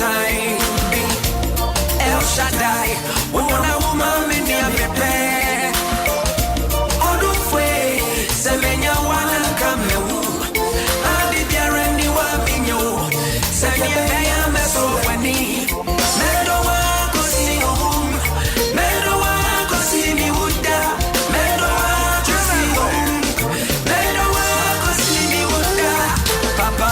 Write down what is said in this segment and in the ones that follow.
time. El Shaddai, una woman in the prepare. Odufwe, semenya wana kameu. Adi biarendi wa binyo. Semenya ya meso wani. Medo wa kosi ohum. Medo wa kosi mi wuda. Medo wa kosi ohum. Medo wa kosi mi wuda. Papa.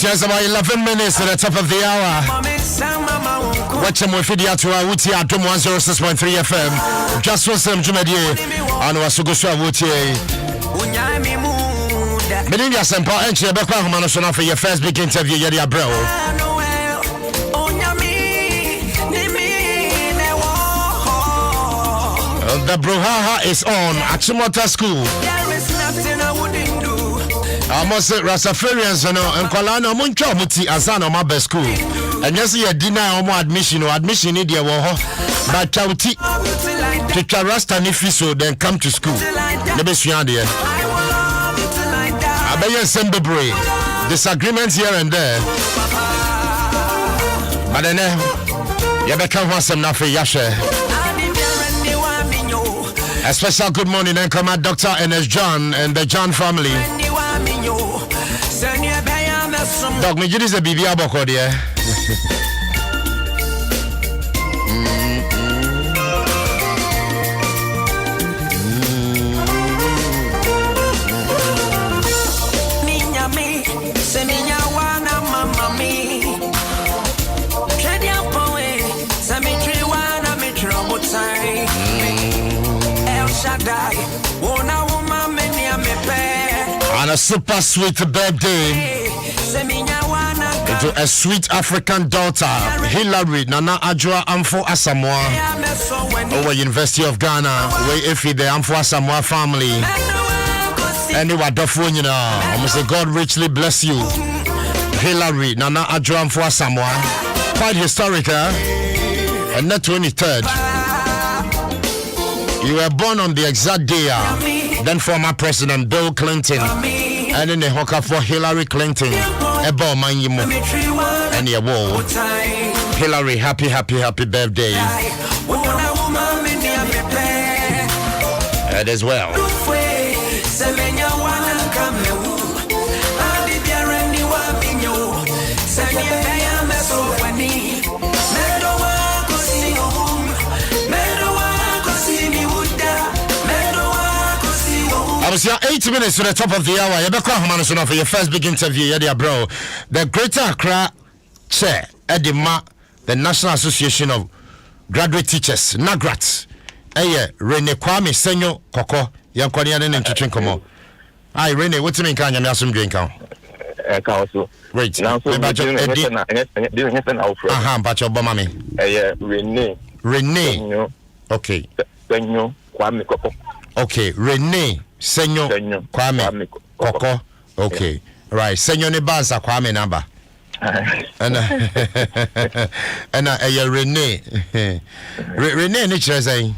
It's about 11 minutes at the top of the hour. Watch them with video to our Wuti at 106.3 FM. Just for some Jumedi and Wasugusha Wuti. Meninja Sempa and Chebeka Humanusona for your first big interview, Yedia Bro. The brouhaha is on at Chimota School. I must say, Rastafarians, you know, and Kolana Muncha Muti Asana Mabe School. And yes, you deny admission or admission in the war, but Chauti to Rasta Nifiso, then come to school. The best you are there. I bet you send the brain. Disagreements here and there. But then, you better have some nothing, Yasha. A special good morning and come at Dr. Ernest John and the John family. Dog, me just a baby aboko there. Niña mi, se niña wana mama mi. Kedia poe, se mi triwana mi trobotai. El Shaddai, wona woman me niya me pe. And a super sweet birthday to a sweet African daughter, Hillary Nana Adjoa Amfo Asamoah, over University of Ghana, where if the Amfo Asamoah family, anyway, you know, I'm say God richly bless you, Hillary Nana Adjoa Amfo Asamoah, quite historical, and the 23rd. You were born on the exact day, then former President Bill Clinton, and in the hooker for Hillary Clinton. Ebo manyimu and your wall. Hillary, happy birthday. And as well. I was here 8 minutes to the top of the hour. Yebeka Humanusona for your first big interview, Yedia Bro. The Greater Accra Chair, Edima, the National Association of Graduate Teachers, NAGRAT. Rene Kwame Senyo Koko. Yankwani and to drink more. Hi, Rene, what's the mean? Can you have some drink? Wait, now, so but your Bomami. Rene. Okay. Senyo Kwame Koko. Okay, Rene. Senyo Kwame Koko. Okay. Right. Senyo Nebansa Kwame number. And Rene. Rene nature say.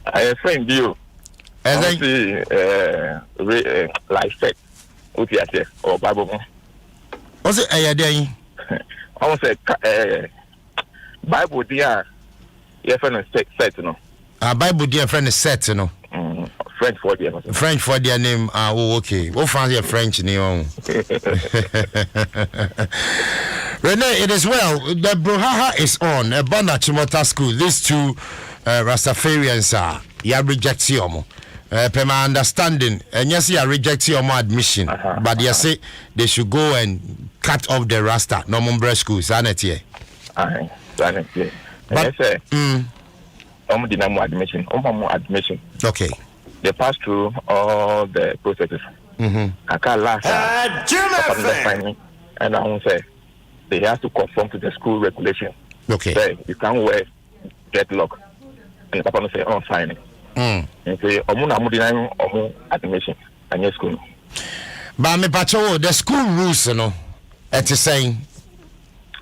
I friend you. As I life set. Or Bible. Was it a day? I say Bible dear. Your friend is set, no. Bible dear friend is set, no. French for their name. Oh, okay. We'll find your French name. Rene, it is well. The brouhaha is on. Banda Chimota School. These two Rastafarians are. Ya reject you. per my understanding, and yes, you are rejecting your admission, but you say they should go and cut off the rasta. No more school, sanity. Sanity. But admission. Admission. Okay. They pass through all the processes. I can't last. And I won't say they have to conform to the school regulation. Okay. Say you can't wear dreadlock. And the papa say, "Oh, fine." And say, admission and your school. But me pacho, the school rules, you know, it is saying.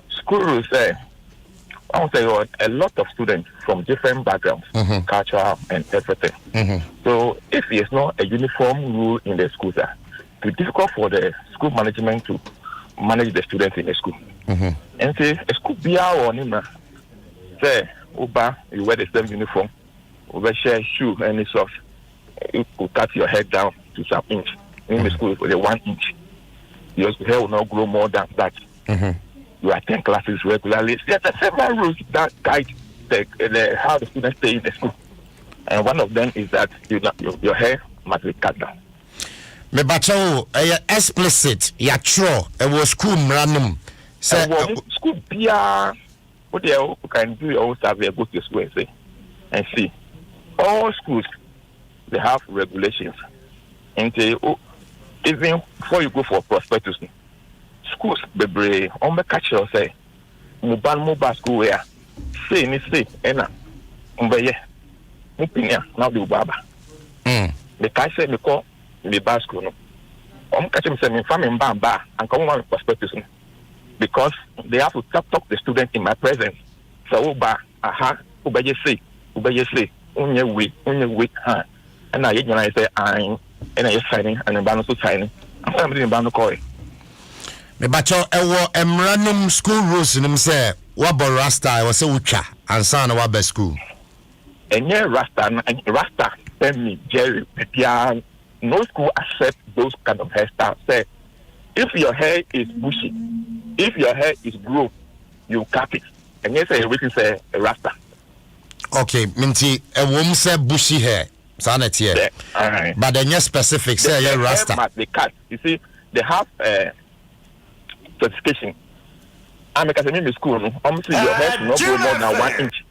School rules say, I would say, a lot of students from different backgrounds, cultural and everything. So if there's not a uniform rule in the schools, it's difficult for the school management to manage the students in the school. And say, a school be our name, say, Uba, you wear the same uniform, over share shoe, any socks, you could cut your head down to some inch. In the school, for the 1 inch, your hair will not grow more than that. You attend classes regularly. There are several rules that guide how the students stay in the school. And one of them is that your hair must be cut down. Me bacho, explicit, ya true, it was school random. School beer, what they can do, you always have a go to school and see. All schools, they have regulations. And they, even before you go for prospectus, schools, baby, on the catch you say, mobile school where say, ena, now the baba. The catch say, me call me bad school. No, catch me say, me family bamba, and come on prospectus. Because they have to talk the student in my presence. So, obey say, only week, huh? And I say, and I signing, and I'm also signing. I'm about to call it. Me bacho ewo emranum school rules nim say wabo rasta I was say ucha ansa na wabe school. Enye rasta me Jerry Pia no school accept those kind of hairstyles. Say if your hair is bushy, if your hair is grow, you cut it. And yes, everything say a rasta. Okay, minti wom say bushy hair. Sanity. But then yes specific say yeah rasta. But they cut. You see, they have certification. I'm in school. Obviously, your hair should not grow more than 1 inch.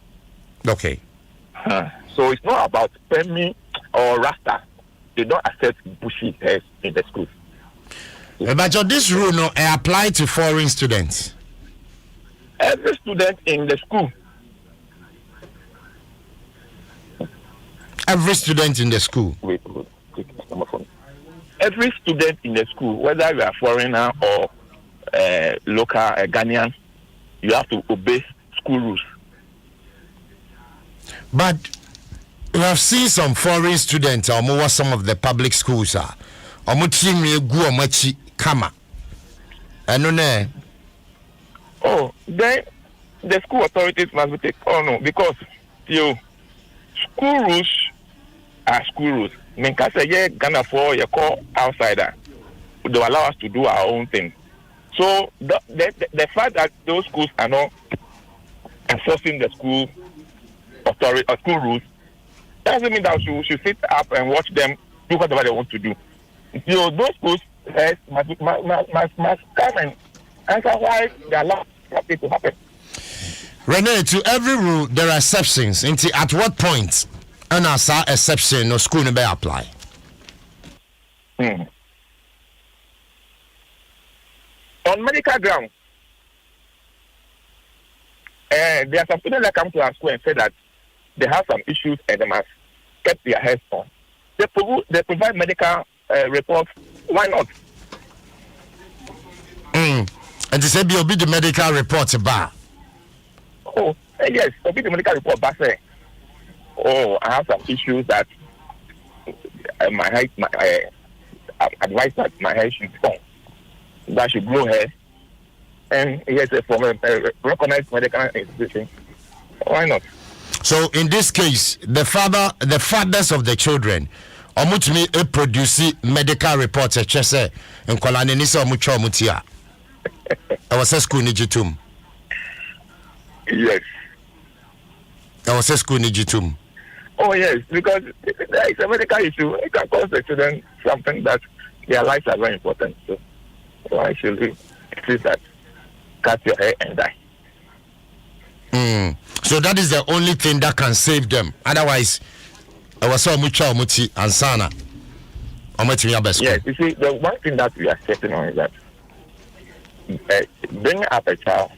Okay. So it's not about Pemi or Rasta. They don't accept bushy hairs in the school. But this rule no apply to foreign students. Every student in the school. Every student in the school. Wait, every student in the school, whether you are foreigner or local Ghanaian, you have to obey school rules. But we have seen some foreign students or some of the public schools are kama. Oh, then the school authorities must take because school rules are school rules. Ghana for you call outsider, they will allow us to do our own thing. So the fact that those schools are not enforcing the school authority or school rules doesn't mean that we should sit up and watch them do whatever they want to do. Those schools must come and answer why they allow it to happen. Rene, to every rule there are exceptions. At what point an exception no school may apply? On medical grounds, there are some students that come to our school and say that they have some issues and they must get their heads on. They provide medical reports. Why not? And they say, be the medical report bar. Oh, yes, be the medical report bar say, oh, I have some issues that my hair, advice that my hair should be on. That should grow hair, and yes, from a recognized medical institution. Why not? So in this case, the fathers of the children, omutumi produce medical reports. Chese in kolani nisa omucho omutia. I was a school nijitum. Yes. I was a school nijitum. Oh yes, because it's a medical issue. It can cause the children something that their lives are very important. So why should we choose that? Cut your hair and die. So that is the only thing that can save them. Otherwise, I was so much muti and sana. Yes, you see, the one thing that we are setting on is that bringing up a child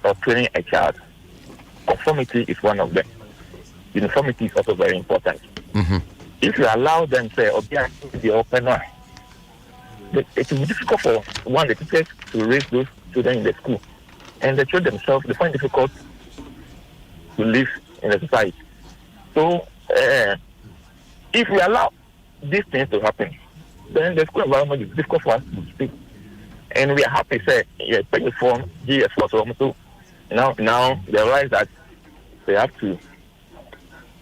or training a child, conformity is one of them. Uniformity is also very important. If you allow them to say, okay, the open eye, it will be difficult for the teachers to raise those children in the school. And the children themselves, they find it difficult to live in the society. So, if we allow these things to happen, then the school environment is difficult for us to speak. And we are happy to say, yeah, uniform, GS for so now they realize that they have to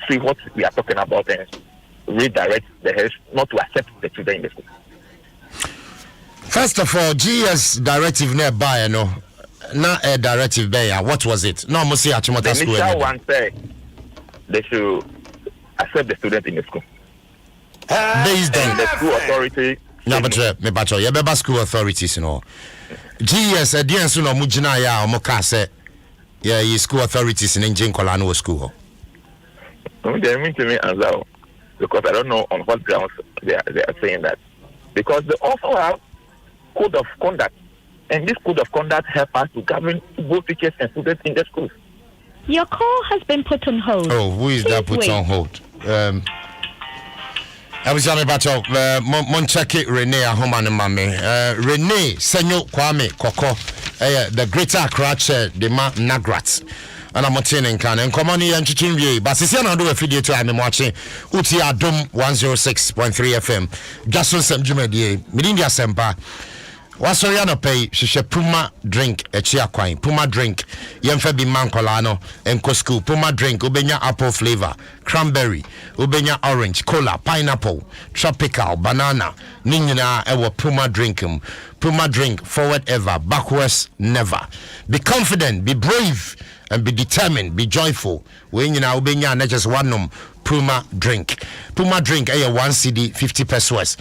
see what we are talking about and redirect the heads not to accept the children in the school. First of all, GS directive nearby, you know, not a directive there. What was it? No, Musi Achimota School. The initial one said they should accept the student in the school. Based on the school authority. No, but me bacho, you be school authorities, you know. GS, again, so no mujina ya omokase. Yeah, school authorities in Injin Kolano school. They mean to me as well, because I don't know on what grounds they are saying that. Because they also have code of conduct, and this code of conduct helps us to govern both teachers and students in the schools. Your call has been put on hold. Oh, who is that put on hold? I was talking about Moncheke Rene Ahomane Mame. Rene Senyo Kwame Koko, the Greater Accra Chair, the Nagrat. And I'm attending can and come on here and chicken but since I do a video to I'm watching Uti Adum 106.3 FM. Jason Sem Jumedie, Midindia Sempa. What's Oriana pay? She Puma drink a chia quine. Puma drink, Yemfe be mancolano and Cosco. Puma drink, Ubenya apple flavor, cranberry, Ubenya orange, cola, pineapple, tropical, banana, Nina, ewa Puma drink. Puma drink, forward ever, backwards never. Be confident, be brave, and be determined, be joyful. When you now Ubenya, not just one Puma drink. Puma drink, 1 CD, 50 pesos.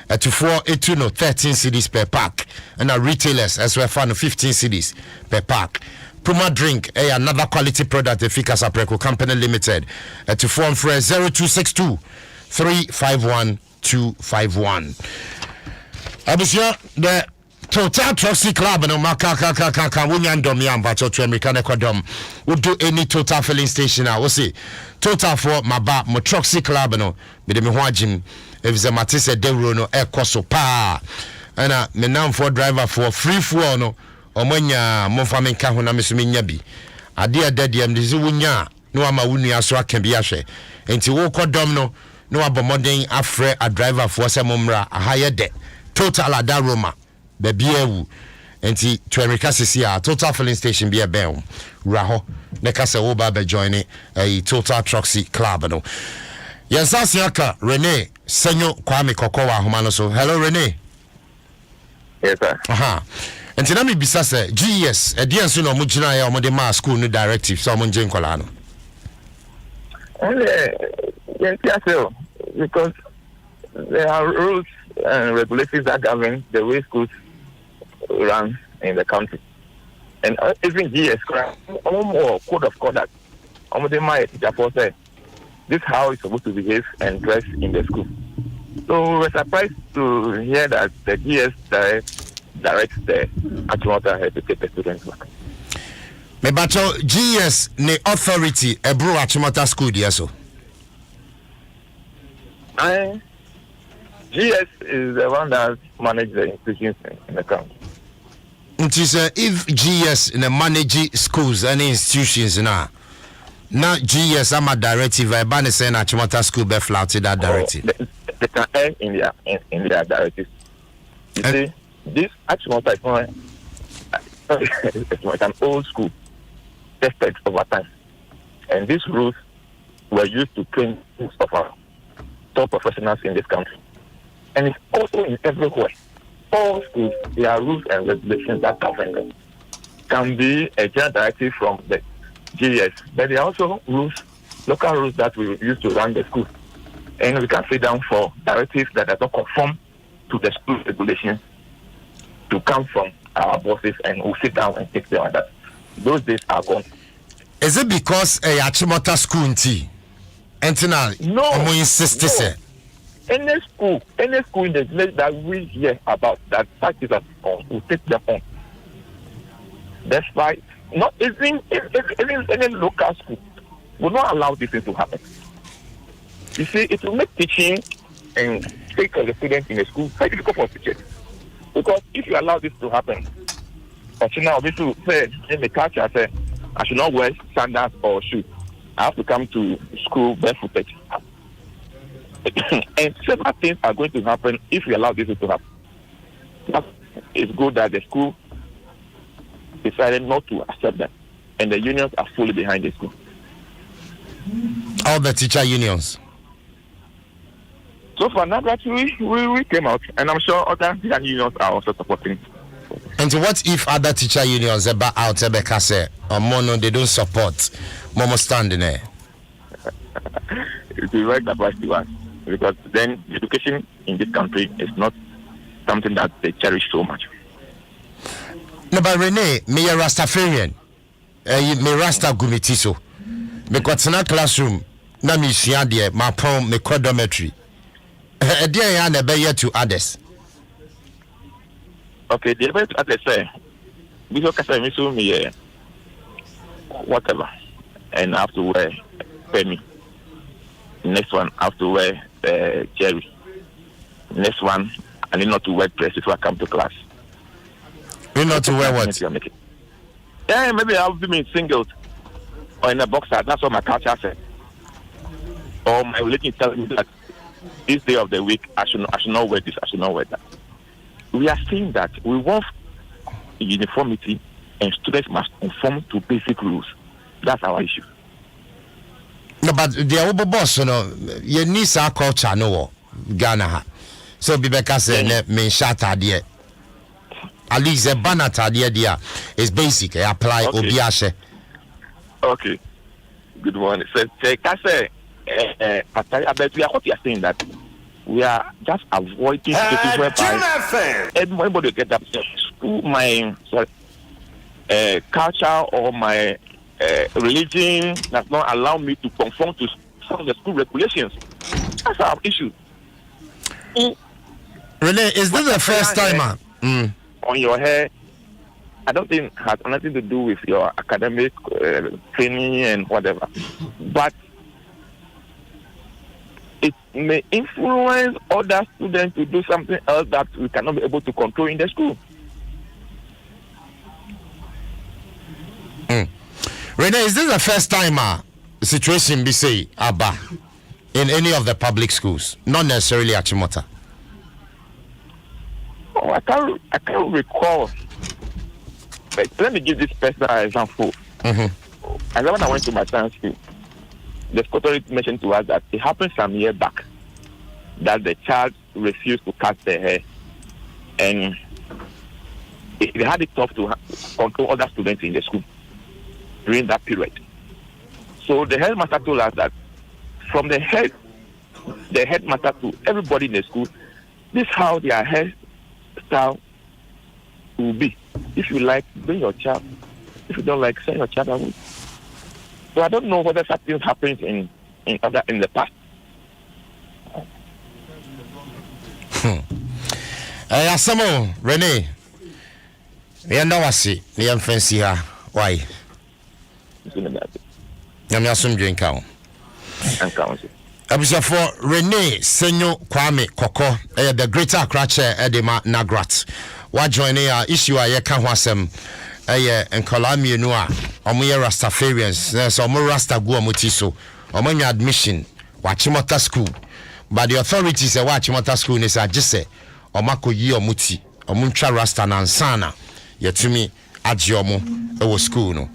To 13 CDs per pack, and our retailers as well found 15 CDs per pack. Puma drink, another quality product, the Ficas Apreco Company Limited. To form for 0262 351 251. Abusha, the Total Troxy Club and Omaka Wunyandom Yambacho to American Ecuadom would do any Total filling station now. We'll see. Total for Maba Motroxy Club and Bidemiwajim. If the Matisse Devro no air coso pa and me now for driver for free for no or mwenya monfamin ka hona mesumi nyabi ade adadiam de zi wunya no ama wunu aso aka bi ahwe enti wo kodom no no abomoden afre a driver for se momra ahaye de total adaroma be biewu enti to America sisi total filling station be ben raho ne ka se wo ba be join a Total Troxy Club no. Yes, Asiaka Rene Senyo Kwame Kokowa Humano. So hello Rene. Yes, sir. And tell me bisase GS a dear soon or Mujina or Modema school new directive so Munjin Colano. Yes, because there are rules and regulations that govern the way schools run in the country. And even GS or code of conduct. Modema therefore said this is how it's supposed to behave and dress in the school. So we're surprised to hear that the GS directs the Achimota head to take the students back. Me bacho GS ne authority ebro Achimota school there so. GS is the one that manages the institutions in the country. It is if GS in manage schools and institutions now. Now GS I'm a directive I ban saying Achimota school be flouted that directive. They can end in their directives. You see, this Achimota is not an old school tested over time. And these rules were used to train most of our top professionals in this country. And it's also in everywhere. All schools, there are rules and regulations that govern them. Can be a general directive from the GS, but there are also rules local rules that we use to run the school. And we can't sit down for directives that do not conform to the school regulations to come from our bosses, and we'll sit down and take care of that. Those days are gone. Is it because a Achimota school in tea? No. Insist no. Any school in the village that we hear about that practice on, will take them on. That's why not even any local school will not allow this thing to happen. You see, it will make teaching and take care of the students in the school very difficult for teachers. Because if you allow this to happen, now this will say in the culture, say I should not wear sandals or shoes. I have to come to school barefooted. And several things are going to happen if we allow this to happen. It's good that the school decided not to accept that, and the unions are fully behind the school. All the teacher unions. So far, now that we came out, and I'm sure other teacher unions are also supporting. And so what if other teacher unions are out say or mono they don't support Momo standing there? It will very surprise to us, because then education in this country is not something that they cherish so much. No, but Rene, me a Rastafarian, me Rasta Gumitiso, me got in a classroom, na me siadie, my pom, me quadometry. A dear yana be yet to others. Okay, the event as I say, we look at me whatever, and I have to wear penny. Next one, I have to wear cherry. Next one, I need not to wear dress if I come to class. You not to wear what? Yeah, maybe I'll be in singles or in a boxer. That's what my culture said. Or my religion tells me that this day of the week I should not wear this. I should not wear that. We are saying that we want uniformity, and students must conform to basic rules. That's our issue. No, but the old boss, you know, you need our culture, no, Ghana. So, Bibeka said, me shot idea. At least a banner idea is basic. I apply Obiashe. Okay. Good morning. So, I say, but we are what you are saying that we are just avoiding situations whereby everybody get up to my culture or my religion does not allow me to conform to some of the school regulations. That's our issue. Rene, is this the first time on your hair? I don't think it has nothing to do with your academic training and whatever, but it may influence other students to do something else that we cannot be able to control in the school. Rene, is this the first time situation be say Abba in any of the public schools, not necessarily Achimota? Oh, I can't recall. But let me give this personal example. I remember when I went to my science school, the school mentioned to us that it happened some year back that the child refused to cut their hair, and they had it tough to control other students in the school during that period. So the headmaster told us that from the headmaster to everybody in the school, this is how their hairstyle will be. If you like, bring your child. If you don't like, send your child away. So I don't know whether something happens in the past. Asamo, Rene. We know wasi, we am fancy her. Why? I'm assume drink out. For Rene Senyo Kwame Koko, the Greater Accra Chair Edema Nagrat. What joining our issue I can wasem and Columbia Noa, or mere Rastafarians, so more Rasta Guamutiso, or when your admission, Wachimota School. But the authorities at Wachimota School is a jesse, or Mako Yi or Muti, or Muncha Rasta Nansana, yet to me at Jomo, our school. No.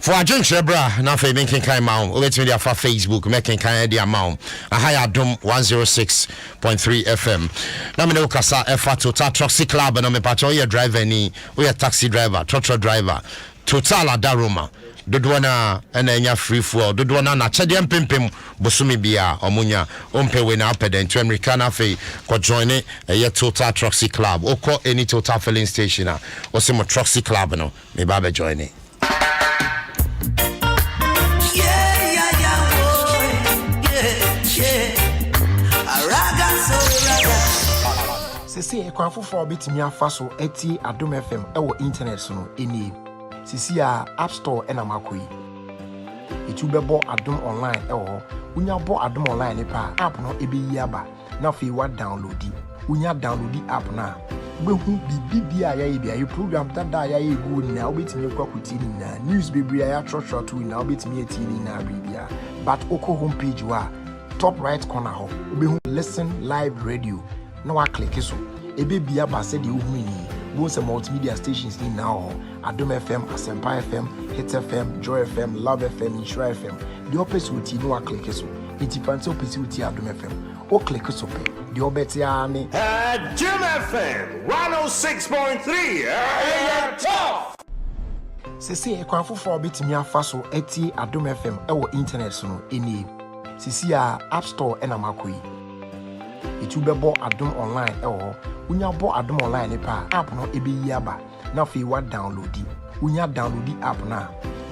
For a drink, Shebra, now for making kind mount, let me for Facebook, making kind of the amount. A higher dome 106.3 FM. Now, me know Kasa F to Taxi Club, and I'm a patrol driver, we a taxi driver, trotro driver. Total Adaroma. Dodwana and enya free for Dodwana na chadian pimpim bosumi bia omunya ompe we na peden to Americana fe ko join it a Total Troxy Club or call any Total filling station or some Troxy Club no me baba join it. Sisi ekwanfo for bitimi afa so eti Adom FM ewo internet so no eni sisi a App Store ena makoyi etu bebo Adom online ewo unya bo Adom online ne pa app no ebe yi aba na fe wa downloadi unya downloadi app na behu bibia ya yi bia yi program dada ya yi go ni na obetimi kwakuti ni na news bibia ya trotro to na obetimi eti ni na bibia but oko homepage wa top right corner ho obehu listen live radio no wa click so ebe bia ba se de ohuni both multimedia stations ni now Adom FM, Asempa FM, Hit FM, Joy FM, Love FM, Insure FM. The opposite uti no wa click so iti fancy opposite uti Adom FM o click so pe the obeti ani Adom FM 106.3 top. Sisi ekwanfo for bitimi afa so eti Adom FM ewo internet so no eni sisi a App Store ena makoyi etu bebo Adom online ewo unya bo Adom online ne pa app no ebe yi aba na fe wa downloadi unya downloadi app na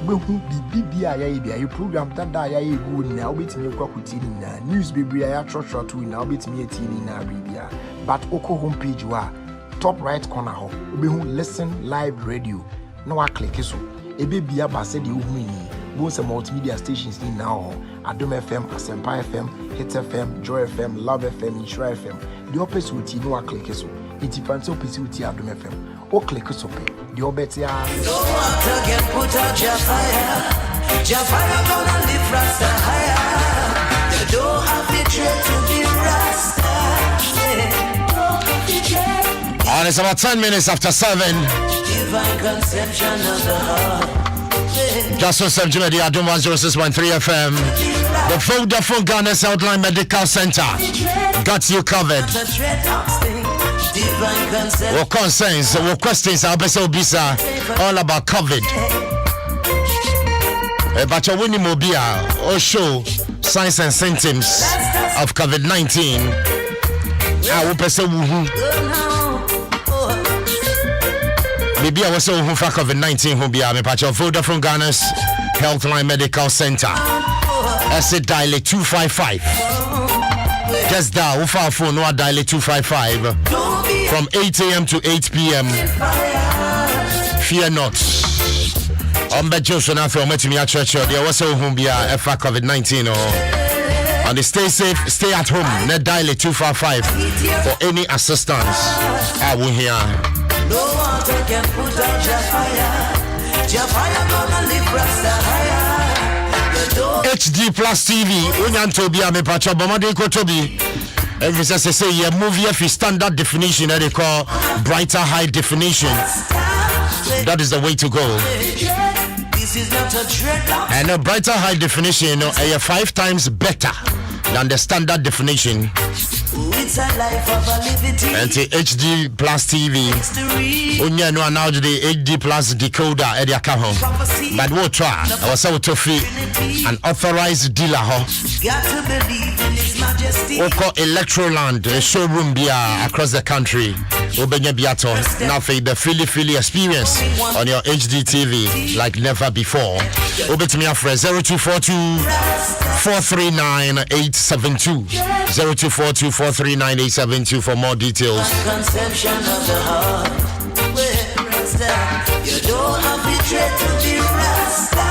behu bibia ya yi bia yi program dada ya yi go ni na obetimi kwakuti ni na news bibia ya trotro to na obetimi eti ni na bibia but oko homepage wa top right corner ho obehu listen live radio na wa click so ebe bia ba se de ohuni both multimedia stations ni now Adom FM, Asempa FM, Hit FM, Joy FM, Love FM, Insure FM. The opposite uti no wa click so iti fancy opposite uti Adom FM o click so pe the obeti a no one can put out your fire gonna live rasta higher. You don't have to try to be rasta, And it's about 10 minutes after 7. divine conception of the heart. Just on 7 Jimmy, Adom 106.3 FM. The Vodafone Ghana Southline Medical Center got you covered. It's a dreadlocks thing. Divine conception. What concerns, what questions are Bisa all about COVID. But your winning mobile or show signs and symptoms of COVID-19. I will pursue maybe I was so who for COVID-19 who be a patch of Vodafone Ghana's Healthline Medical Center. Asset dial 255. Just dial far phone no dial 255 from 8 a.m. to 8 p.m. Fear not. Johnson after me at church there was so who be a COVID-19 or and stay safe, stay at home. Net dial 255 for any assistance. I will hear. No water can put out your fire. Your fire gonna live rasta higher. HD Plus TV. Unyanto be a me pacha bomade ko tobi. Every say yeah movie if standard definition that they call brighter high definition. That is the way to go. This is not a dreadlock. And a brighter high definition, 5 times better than the standard definition. It's a life of a liberty. And the HD Plus TV. Unya no now the HD Plus decoder at your car home. But what try? I was so toughy. An authorized dealer. Got to believe in His Majesty. Oko Electroland, a showroom beer across the country. Obenya Biato. Now for the Philly experience on your HD TV like never before. Obey to me after 0242 439 872. 0242 439 872 for more details. Conception of the heart. You don't have to dread to be rasta.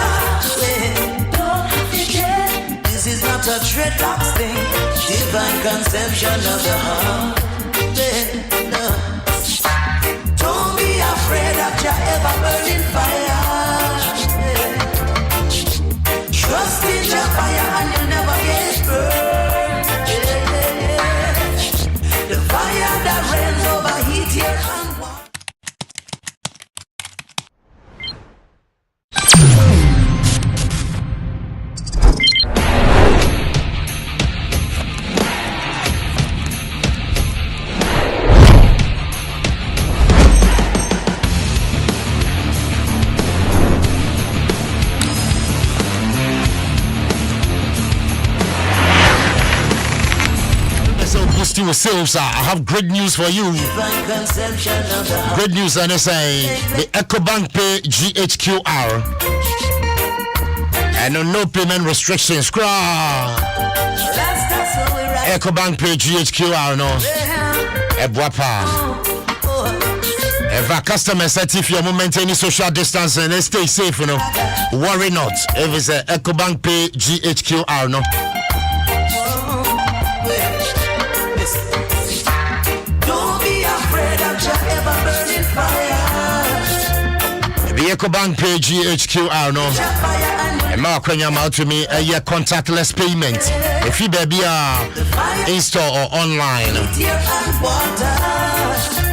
This is not a dreadlocks thing. Divine conception of the heart. Don't be afraid that you're ever burning fire. Trust in your fire and you'll never get burned. The fire that rains over heat here and water. with sales. I have great news for you. Great news, and it's the EcoBank Pay GHQR. And no payment restrictions. EcoBank Pay GHQR, no. Ebwapa. If a customer said if you're maintaining social distance and stay safe, you know, worry not. If it's a EcoBank Pay GHQR, no. Don't be afraid of your ever burning fire. The EcoBank Pay GHQR, no. And now when you out to me, a contactless payment. If you baby are in store or online.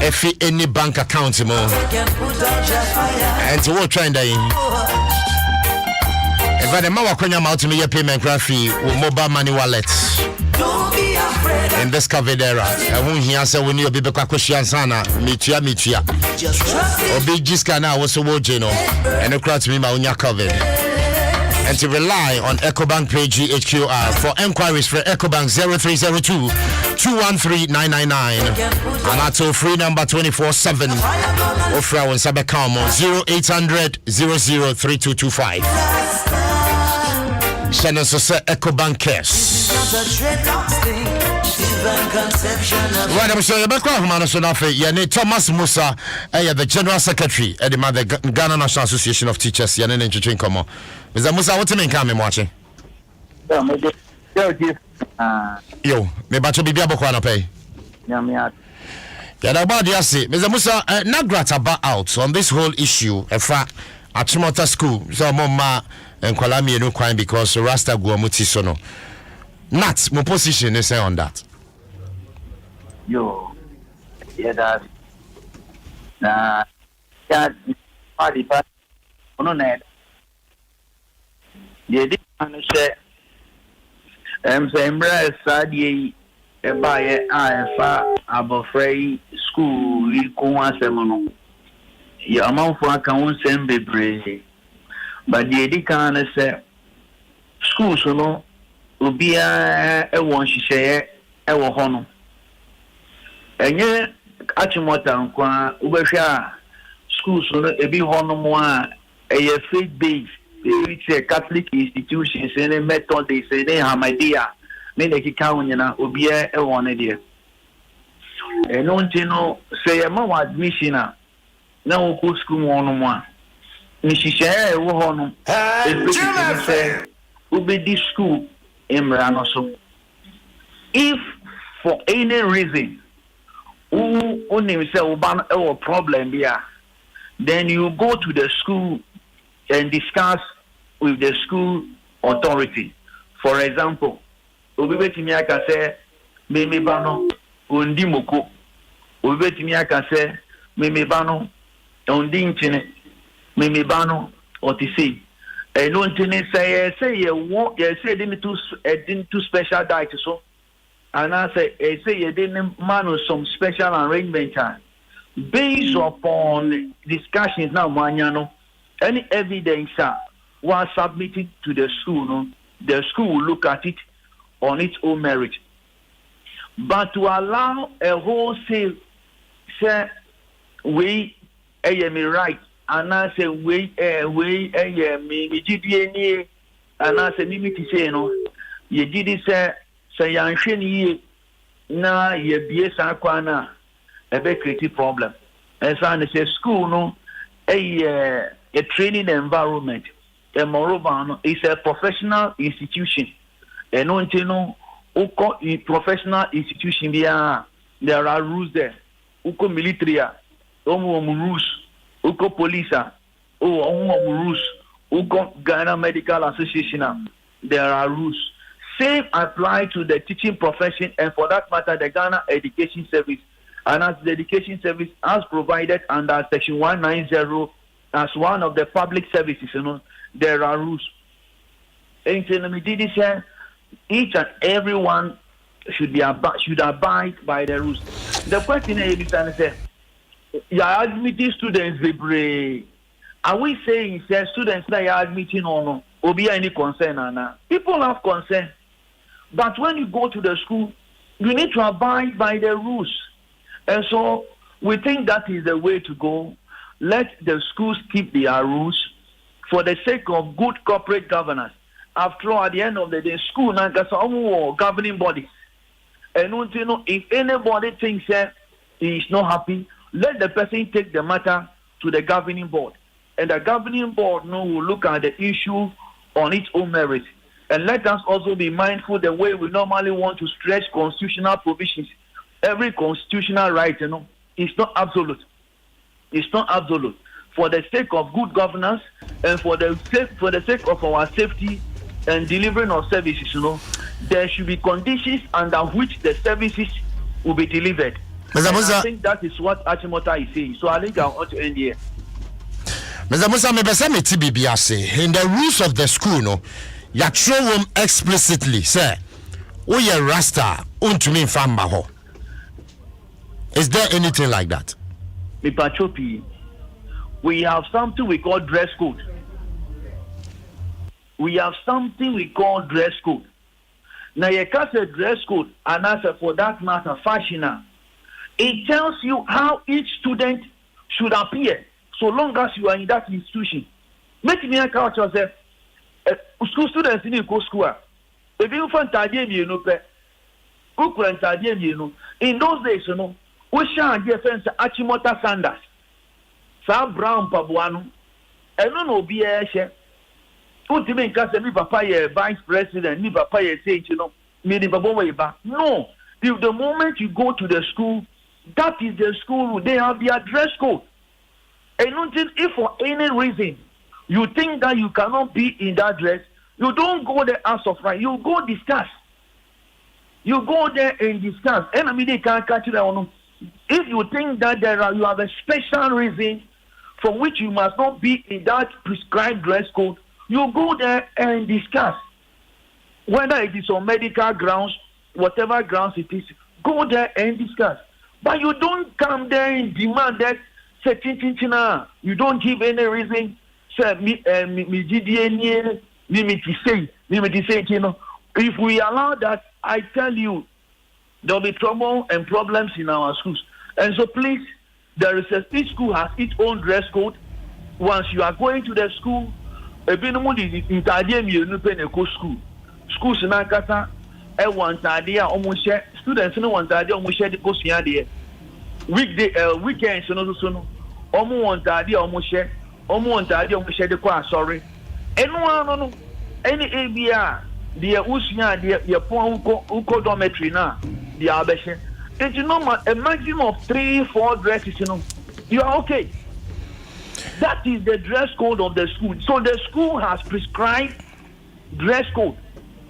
If you any bank account more. And to what trend I if I the more when you out to me your payment graphic with mobile money wallets. In this COVID era, I won't hear say when you be back question sana mitia. Or big jiska now was so wojeno and the crowd me my own COVID. And to rely on EcoBank Pay GHQR for enquiries for EcoBank 0302 213 and that's our free number 24/7 or for our Sabekamo 0800 003225. Send us a EcoBank cash. Right, I'm sorry, Thomas Musa, the General Secretary at the Ghana National Association of Teachers. Mr. Musa, what's the name coming watching? Yo, me bacho bibi abokwana pay. Yeah, about the say, Mr. Musa, Nagrata out on this whole issue. At Chimota School, so Mama and Kwalami no crime because Rasta Guamuti sono. Not my position is on that. Yo, yeah, that. Nah, that party, but no net. Yeah, this man say, Sembra Sadie, a buyer, I abofrey school, Likuma Semono. Your amount for account send be brave. But the Edican say, school so no, will be a one she share, a hono. And yet, Achimota, Ubesha, school so no, a big hono more, a faith based. It's a Catholic institution, say method, they say they have idea. Maybe they can't, you know, be a one idea. And don't you know, say a more admission now, go school one one. Mrs. Wohon, say, will be this school in Ranoso. If for any reason, only say, oh, problem here, then you go to the school and discuss with the school authority. For example, Obibetimi can say, Meme Bano, Undimoko. Obibetimi can say, Meme Bano, Undinchine, Meme Bano, or to say. And don't say, you say, didn't too special diet so. And I say, you didn't man some special arrangement based upon discussions now, Maniano. Any evidence was submitted to the school, no? The school will look at it on its own merit. But to allow a wholesale say we me right, and I say we me GDNA, and I say me to say no, you did it say Yanshini na ye BS Aquana a very creative problem. And so I say school no a training environment, a moreover, is a professional institution. And no, professional institution there are rules there. Uko military, rules. Uko police, rules. Uko Ghana Medical Association, there are rules. Same apply to the teaching profession and for that matter the Ghana Education Service. And as the Education Service as provided under Section 190 as one of the public services, you know, there are rules. And each and everyone should abide by the rules. The question is, you are admitting students, are we saying students that are admitting or no? Will be any concern? People have concern. But when you go to the school, You need to abide by the rules. And so we think that is the way to go. Let the schools keep their rules for the sake of good corporate governance. After all, at the end of the day, school now got some governing body. And if anybody thinks that he is not happy, let the person take the matter to the governing board. And the governing board will look at the issue on its own merit. And let us also be mindful the way we normally want to stretch constitutional provisions. Every constitutional right, is not absolute. It's not absolute. For the sake of good governance and for the sake of our safety and delivering of services, there should be conditions under which the services will be delivered. I think that is what Achimota is saying. So I think I want to end here. Mr. Musa, in the rules of the school, you show them explicitly, say, we are Rasta, untumi famba ho. Is there anything like that? We have something we call dress code. Now, you can't say dress code, and answer for that matter, fashion. It tells you how each student should appear, so long as you are in that institution. Make me a culture say, school students in the school. If you find in those days, we shall get fence Achimota Sanders. Sam Brown Pabuano. I don't know, be a share. Ultimately, because me papa vice president, me papa say, me no. If the moment you go to the school, that is the school, they have their dress code. And until if for any reason you think that you cannot be in that dress, you don't go there as of right. You go discuss. You go there and discuss. And I mean, they can't catch it on. If you think that you have a special reason for which you must not be in that prescribed dress code, you go there and discuss. Whether it is on medical grounds, whatever grounds it is, go there and discuss. But you don't come there and demand that, say, you don't give any reason, say, if we allow that, I tell you, there will be trouble and problems in our schools. And so please, each school has its own dress code. Once you are going to the school, schools in Akata, students no want idea almost share the course here. Weekends no want idea almost share the class, sorry. Anyone any ABR, the Usia, the Uko dormitory now, the Abeshe. It's a maximum of 3-4 dresses, you are okay. That is the dress code of the school. So the school has prescribed dress code.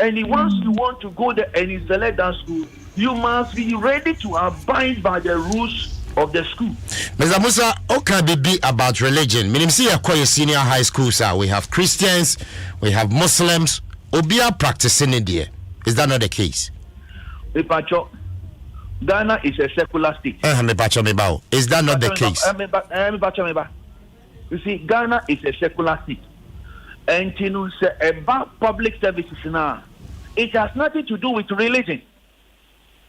And once you want to go there and you select that school, you must be ready to abide by the rules of the school. Mr. Musa, what can be about religion? Meaning, see, a senior high school, sir. We have Christians, we have Muslims. Obia practicing in there. Is that not the case? Ghana is a secular state. Is that not the case? You see, Ghana is a secular state. And about public services now, it has nothing to do with religion.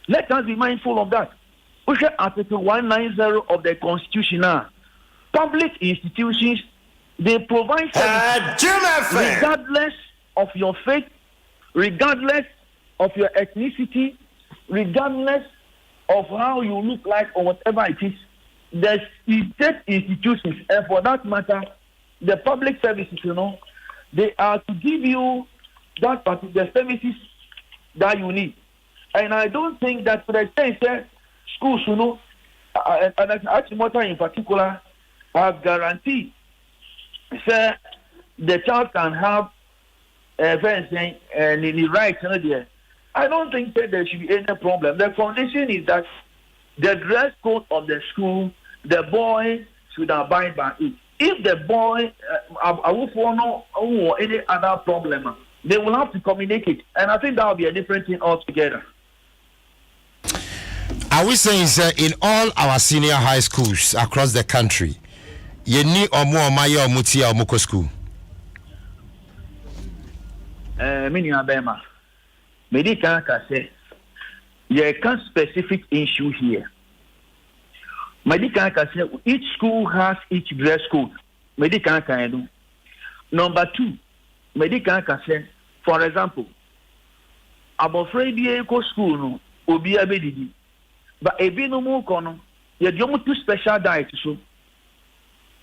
Let us be mindful of that. We have Article 190 of the Constitution now. Public institutions, they provide services regardless of your faith, regardless of your ethnicity, regardless of how you look like or whatever it is. The state institutions, and for that matter, the public services, they are to give you that particular services that you need. And I don't think that, to the extent that schools, and Achimota in particular, have guaranteed that the child can have the rights. I don't think that there should be any problem. The condition is that the dress code of the school, the boy should abide by it. If the boy or any other problem, they will have to communicate. And I think that will be a different thing altogether. Are we saying, sir, in all our senior high schools across the country, you need or more Maya or Mutia or Moko school? Mini Abema. Medica say Yeah, can specific issue here. Medical can say each school has each dress code. Medical can do. Number 2, medical can say, for example, I'm afraid you go school no obi abedidi. But ebi no mu kono, ye diomu to special diet so.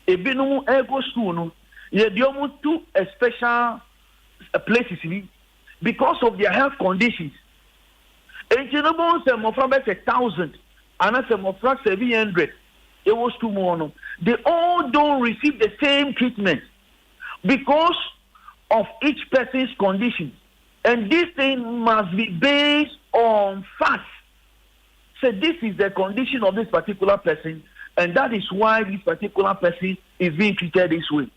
Ebi no mu go school no, ye diomu to a special places because of their health conditions. And you know, some of them 1,000, and some of them 700. It was too more. They all don't receive the same treatment because of each person's condition. And this thing must be based on facts. So this is the condition of this particular person, and that is why this particular person is being treated this way.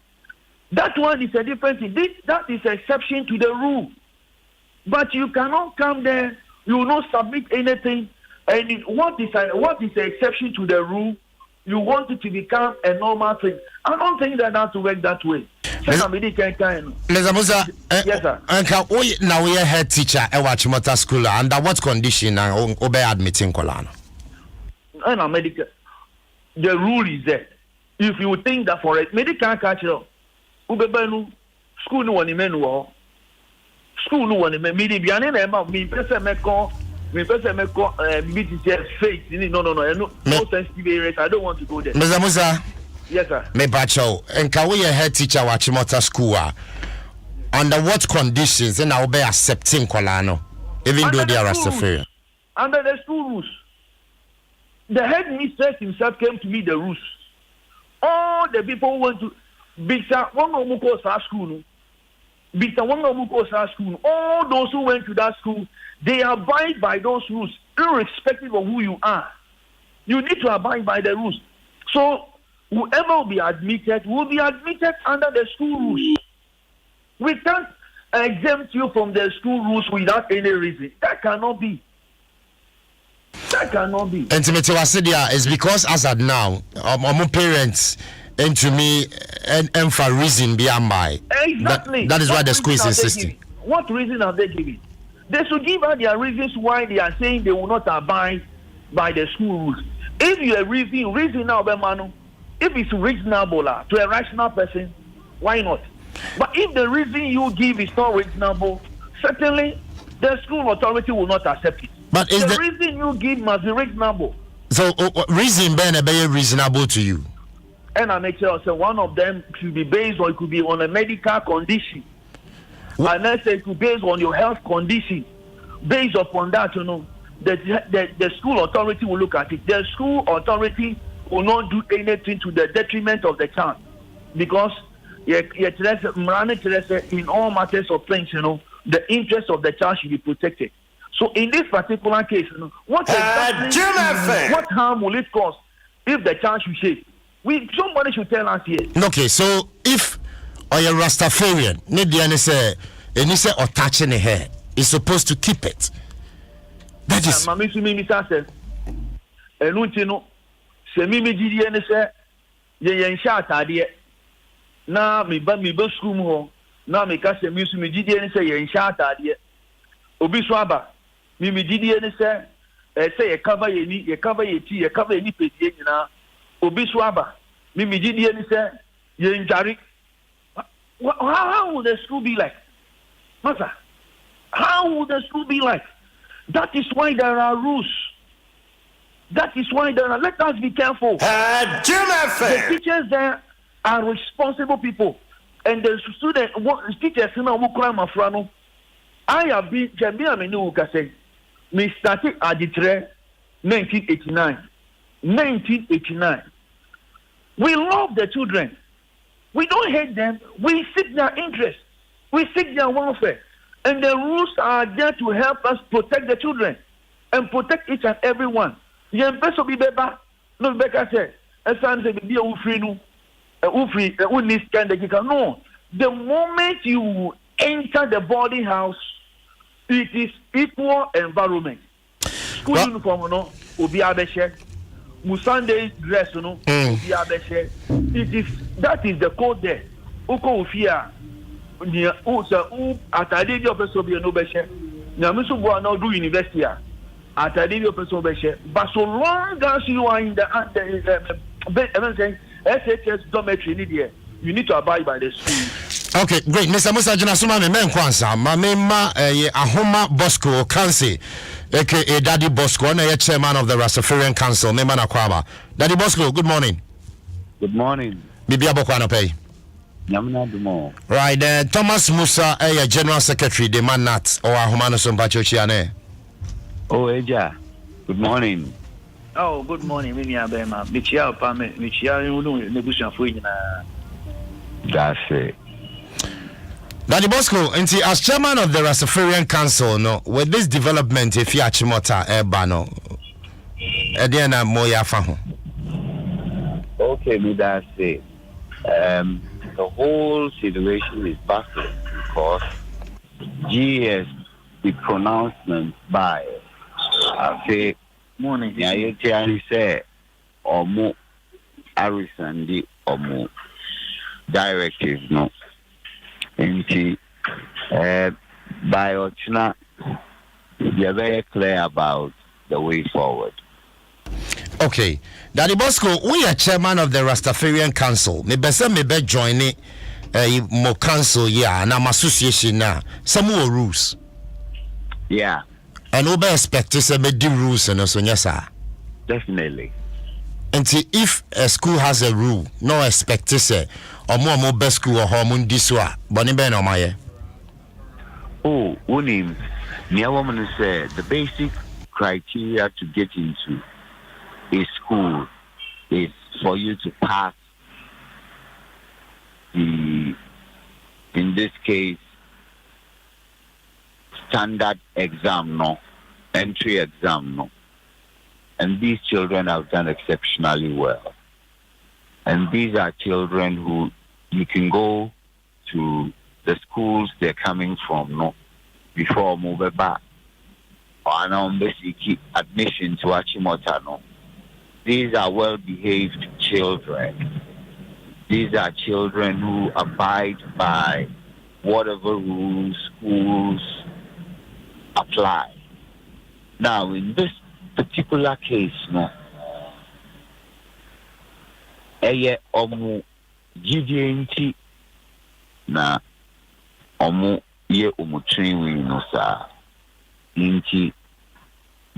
That one is a different thing. That is an exception to the rule. But you cannot come there, you will not submit anything. And what is the exception to the rule? You want it to become a normal thing. I don't think that has to work that way. Mr. Musa, yes, sir. Now we are head teacher at Wachimota School. Under what condition are obey admitting Kolano? And medical. The rule is that if you think that for a medical culture, Ubebenu school no one menu school no one me person BTC faith no sensitive areas. I don't want to go there. Mr. Musa, yes, sir. Me bacho, and can we a head teacher Wachimota School? Under what conditions and I'll be accepting Kolano, even though they are Rastafarian? Under the school rules. The headmistress himself came to me the rules. All the people went to Bisa Wangomuko school. Bisa Wangomuko school. All those who went to that school, they abide by those rules, irrespective of who you are. You need to abide by the rules. So whoever will be admitted under the school rules. We can't exempt you from the school rules without any reason. That cannot be. That cannot be. Intimate Wasidia is because as at now, my parents and to me and for reason beyond my. Exactly. That is why the school is insisting. What reason are they giving? They should give out their reasons why they are saying they will not abide by the school rules. If you are reason now, Bemano, if it's reasonable to a rational person, why not? But if the reason you give is not reasonable, certainly the school authority will not accept it. But is the reason you give must be reasonable. So reason be reasonable to you? And I make sure one of them should be based or it could be on a medical condition. And then say it could be based on your health condition. Based upon that, the school authority will look at it. The school authority will not do anything to the detriment of the child. Because in all matters of things, the interest of the child should be protected. So in this particular case, what harm will it cause if the child should shave? Somebody should tell us here. Okay, so if you're Rastafarian, any say or touching the hair is supposed to keep it. That is. Mami sumi says, "Enuntino, se mi jidi ene se ye nsha atade na mi ba school mu ho na mi ka se mi sumi jidi ene se ye nsha atade obi so aba mi jidi ene se say ye cover ye ni ye cover ye ti ye cover ye ni pedie nyina obi so aba mi jidi ene se ye njari." How would the school be like? Master, how would the school be like? That is why there are rules. That is why there are. Let us be careful. The teachers there are responsible people, and the teachers I have been. Me started at the 1989. 1989. We love the children. We don't hate them. We seek their interest. We seek their welfare. And the rules are there to help us protect the children and protect each and every one. No, the moment you enter the boarding house, it is equal environment. School uniform, obi abeshe. Musande dress, obi abeshe. That is the code there. Uko ufia. Atade di office obi no be she. Nyamisu bo na do university a. atade bi person be share but so long as you are in the SHS dormitory ni there you need to abide by the school. Okay, great. Mr. Musa Jina Suma me kwansa ma Ahoma Bosco Council aka Daddy Bosco na ye chairman of the Rastafarian Council me man akwama. Daddy Bosco, good morning. Good morning. Bibi abokwa no pay. Nyamna dumo. Right, Thomas Musa general secretary de Manat or Ahoma no so mpachochi ane. Oh, Eja. Good morning. Oh, good morning. Mimi abema. Michia pa michia unu nebushia fo nyina. That's it. Daddy Bosco, as chairman of the Rastafarian Council, no, with this development, if you are Chimota Ebano, Ediana Moya Faho. Okay, me that's it. The whole situation is baffling because GS the pronouncement by I say morning. Yeah, you say Omo Harrison the Omo directive no. By Ochna, we are very clear about the way forward. Okay, Daddy Bosco, we are chairman of the Rastafarian Council. Me be joining mo council and I'm association now. Some more rules. Yeah. And we expect to say the rules and so yes sir. Definitely. And if a school has a rule, no expect to say or more best school or hormone diswa. Bonnie Ben or my oh, Unim, near woman said the basic criteria to get into a school is for you to pass the, in this case, standard exam, no, entry exam, no. And these children have done exceptionally well. And these are children who you can go to the schools they're coming from, no, before moving back. Or now basically admission to Achimota, no. These are well-behaved children. These are children who abide by whatever rules schools apply. Now, in this particular case, no, omu GDNT na omu ye umutrinwi no sa inti.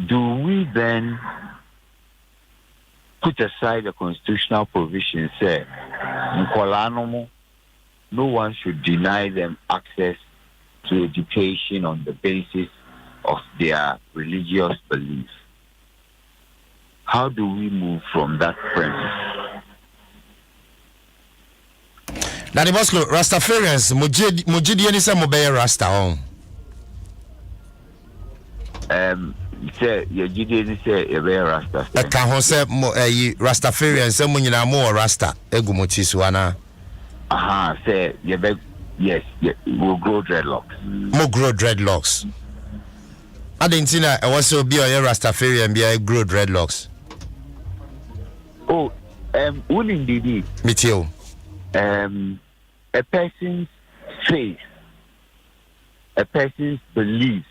Do we then put aside the constitutional provision say no one should deny them access to education on the basis of their religious beliefs? How do we move from that premise? Daddy Bosco, Rastafarians, mujidi ni se mobeye Rasta on. Say ye jidi ni se ye be Rasta. E kan ho se Rastafarians se mo nyina mo Rasta egumoti so ana. Aha, say ye be yes, we'll grow dreadlocks. Mo grow dreadlocks. Adentina e was so be on Rastafarian be grow dreadlocks. Oh, indeed. Mitio. A person's faith, a person's beliefs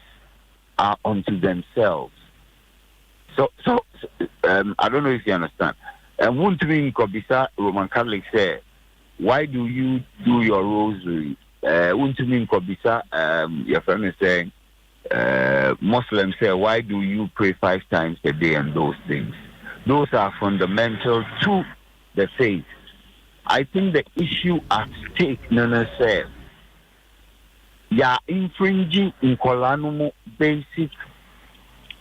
are unto themselves. So I don't know if you understand. And won't mean Kobisa Roman Catholic say, why do you do your rosary? Won't mean Kobisa your friend is saying Muslims say, why do you pray 5 times a day and those things? Those are fundamental to the faith. I think the issue at stake, Nana said, ya infringing in Kolanumo basic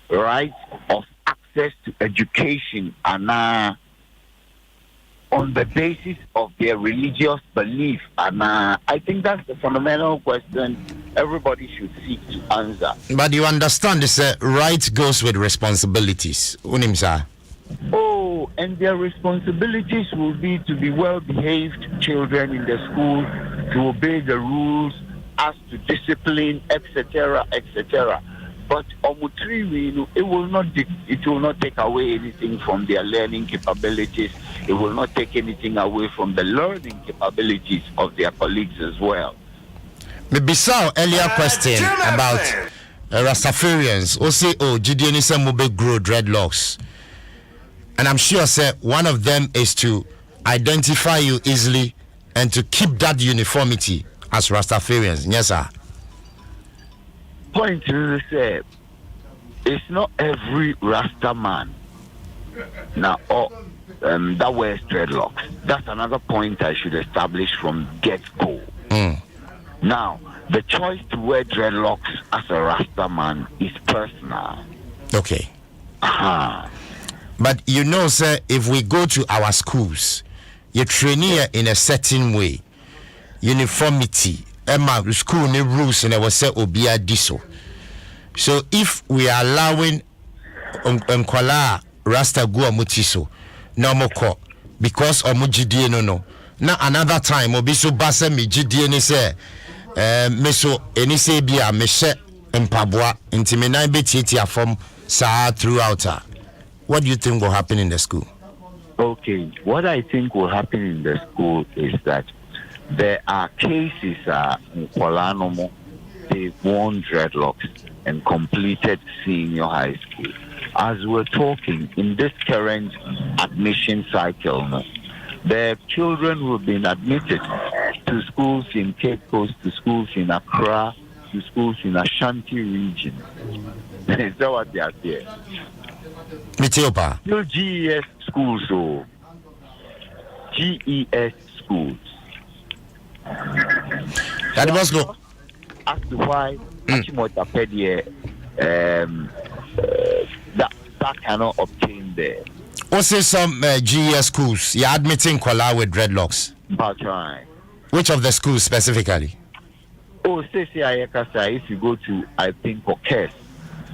right of access to education and on the basis of their religious belief. And I think that's the fundamental question everybody should seek to answer. But you understand this right goes with responsibilities. Unimsa. Oh, and their responsibilities will be to be well-behaved children in the school, to obey the rules, as to discipline, etc., etc. But it will not take away anything from their learning capabilities. It will not take anything away from the learning capabilities of their colleagues as well. Maybe so earlier question about Rastafarians, or say, oh, GDN is some will grow dreadlocks. And I'm sure, sir, one of them is to identify you easily and to keep that uniformity as Rastafarians. Yes, sir. Point to say, it's not every Rasta man now that wears dreadlocks. That's another point I should establish from get-go. Now, the choice to wear dreadlocks as a Rasta man is personal. Okay. But you know, sir, if we go to our schools, you train here in a certain way. Uniformity, school ne rules, and I was say obia diso. So if we are allowing Nkwala Rasta go amutiso, no more because omujidie no. Now another time obiso basa mi jidie ni say meso eni say bia me hye mpaboa ntimi nan betiatia from sa throughout. What do you think will happen in the school? Okay, what I think will happen in the school is that there are cases in Kuala Lumpur, they've worn dreadlocks and completed senior high school. As we're talking, in this current admission cycle, there are children who have been admitted to schools in Cape Coast, to schools in Accra, to schools in Ashanti region. Is that what they are there? Mitiopa. No GES schools, so GES schools. That was go. As to why Achimotapedia that cannot obtain there. Also, some GES schools, you're admitting Kuala with dreadlocks. That's right. Which of the schools specifically? Oh, if you go to, I think, Pokes,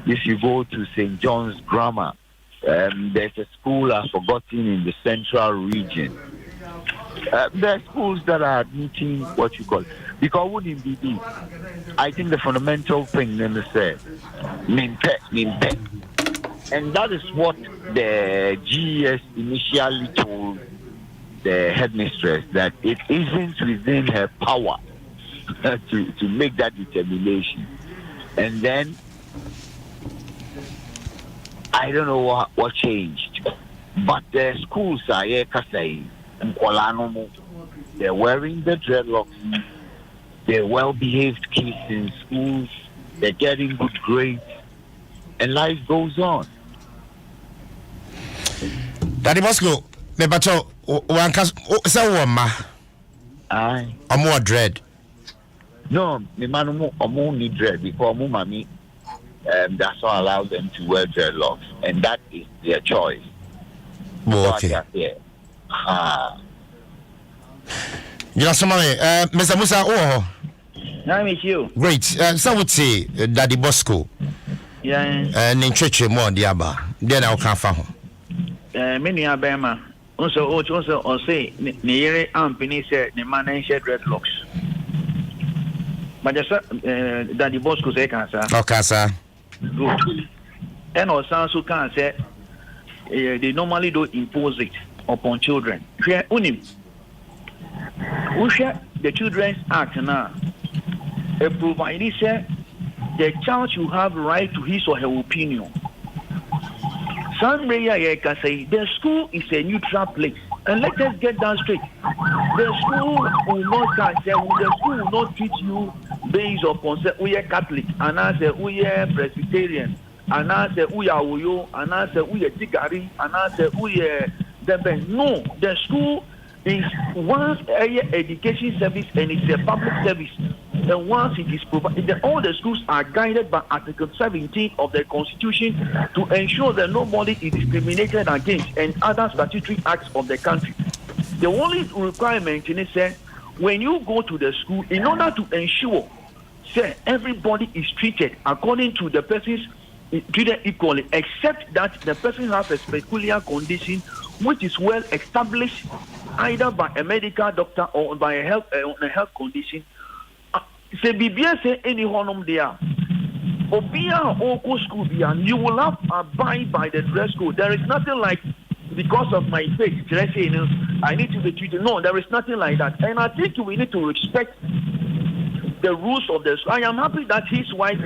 if you go to St. John's Grammar, there's a school I've forgotten in the central region. There are schools that are admitting what you call, because wouldn't be, I think the fundamental thing then said, Minte. And that is what the GES initially told the headmistress, that it isn't within her power to make that determination. And then I don't know what changed, but the schools are here in Kuala Lumpur. They're wearing the dreadlocks. They're well-behaved kids in schools. They're getting good grades, and life goes on. Daddy Bosco, me bacho one cast say woman. Aye. More dread. No, me manu omo need dread because omo mami that's not allow them to wear dreadlocks, and that is their choice. Oh, okay. You know somebody, Mr. Musa, I miss you. Great. So would say Daddy Bosco. Yeah. And in church more diaba. Then I'll come for him. Many Abema. Also, say near Ampini said the man ain't shed dreadlocks. But just Daddy Bosco say cancer. Okay, sir. Good. And also can say they normally don't impose it upon children. The Children's Act now provides the child should have right to his or her opinion. Somebody can say the school is a neutral place, and let us get that straight. The school will not treat you based upon say we are Catholic, and I say we are Presbyterian, and I say we are Uyo, and I say we are Tigari, and I say we are Deben. No, the school is one education service, and it's a public service. And once it is provided, all the schools are guided by Article 17 of the Constitution to ensure that nobody is discriminated against and other statutory acts of the country. The only requirement is that when you go to the school, in order to ensure that everybody is treated according to the person's treated equally, except that the person has a peculiar condition which is well established either by a medical doctor or by a health condition. Say BBS say any honum there. Obia Oko school there, you will have to abide by the dress code. There is nothing like because of my faith, I need to be treated. No, there is nothing like that. And I think we need to respect the rules of the school. I am happy that his wife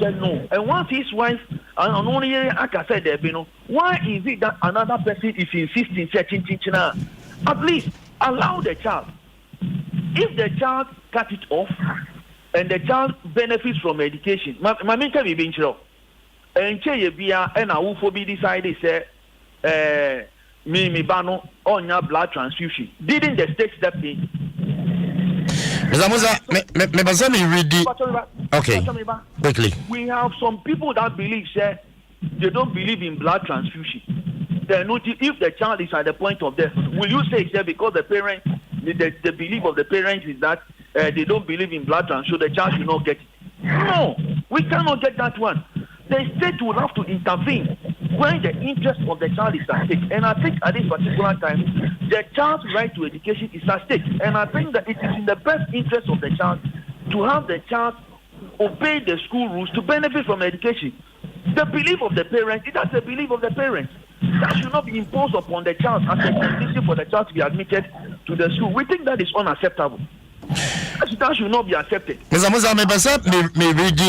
said no. And once his wife, and only I can say there, why is it that another person is insisting certain teaching? At least allow the child. If the child cut it off and the child benefits from education, my main can be being true. And I will for be decided say me bano on your blood transfusion. Didn't the state step in? Okay. Quickly. We have some people that believe say they don't believe in blood transfusion. They know if the child is at the point of death, will you say because the parents, the belief of the parents is that they don't believe in blood transfusion, the child should not get it? No, we cannot get that one. The state will have to intervene when the interest of the child is at stake. And I think at this particular time, the child's right to education is at stake. And I think that it is in the best interest of the child to have the child obey the school rules to benefit from education. The belief of the parents, that's the belief of the parents. That should not be imposed upon the child as a condition for the child to be admitted to the school. We think that is unacceptable. That should not be accepted. Me read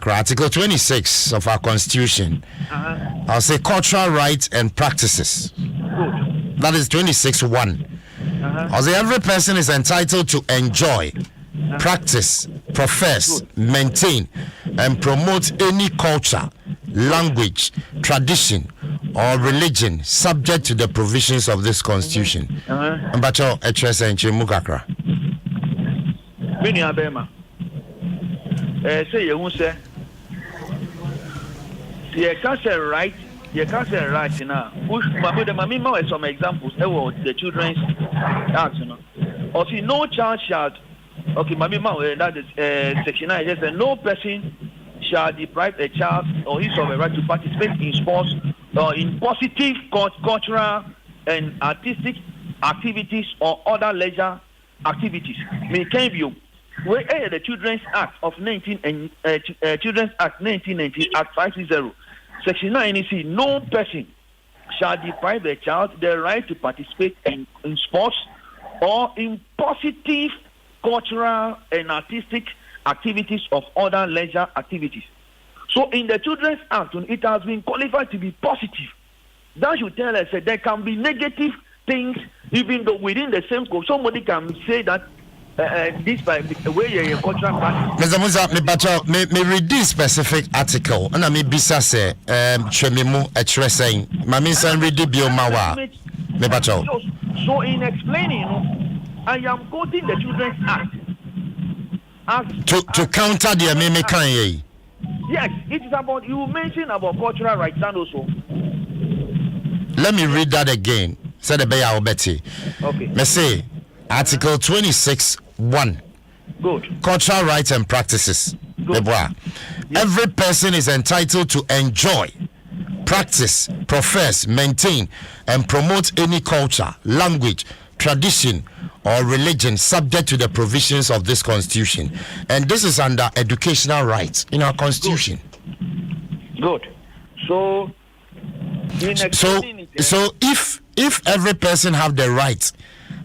Article 26 of our Constitution. I'll say cultural rights and practices. Good. That is 26(1). I'll say every person is entitled to enjoy, practice, profess, maintain, and promote any culture, language, tradition, or religion subject to the provisions of this Constitution. Mbacho HSN Chimukakra. Mini Abema. Say you won't say. You can't say right. You can't say right now. Mamma is some examples. The children's act, you know. Or see, no child shall. Okay, Mamma, that is section 9. It says no person shall deprive a child or his of a right to participate in sports or in positive cultural and artistic activities or other leisure activities. Me can you. Where the Children's Act of Children's Act 1990 Act 560 Section 9 is no person shall deprive a child the right to participate in sports or in positive cultural and artistic activities of other leisure activities. So in the Children's Act, it has been qualified to be positive. That should tell us that there can be negative things even though within the same code. Somebody can say that this by the way your cultural practice. Mr. Musa, me read this specific article and I may be say chemimu saying Mamisa read the biomawa. So in explaining, I am quoting the Children's Act to counter the Ameme Kanye. Yes, it is about you mentioned about cultural rights and also. Let me read that again. Said the Bay Betty. Okay. Me say Article 26(1). Good. Cultural rights and practices. Yes. Every person is entitled to enjoy, practice, profess, maintain, and promote any culture, language, tradition, or religion subject to the provisions of this Constitution. And this is under educational rights in our Constitution. Good. So if every person have the right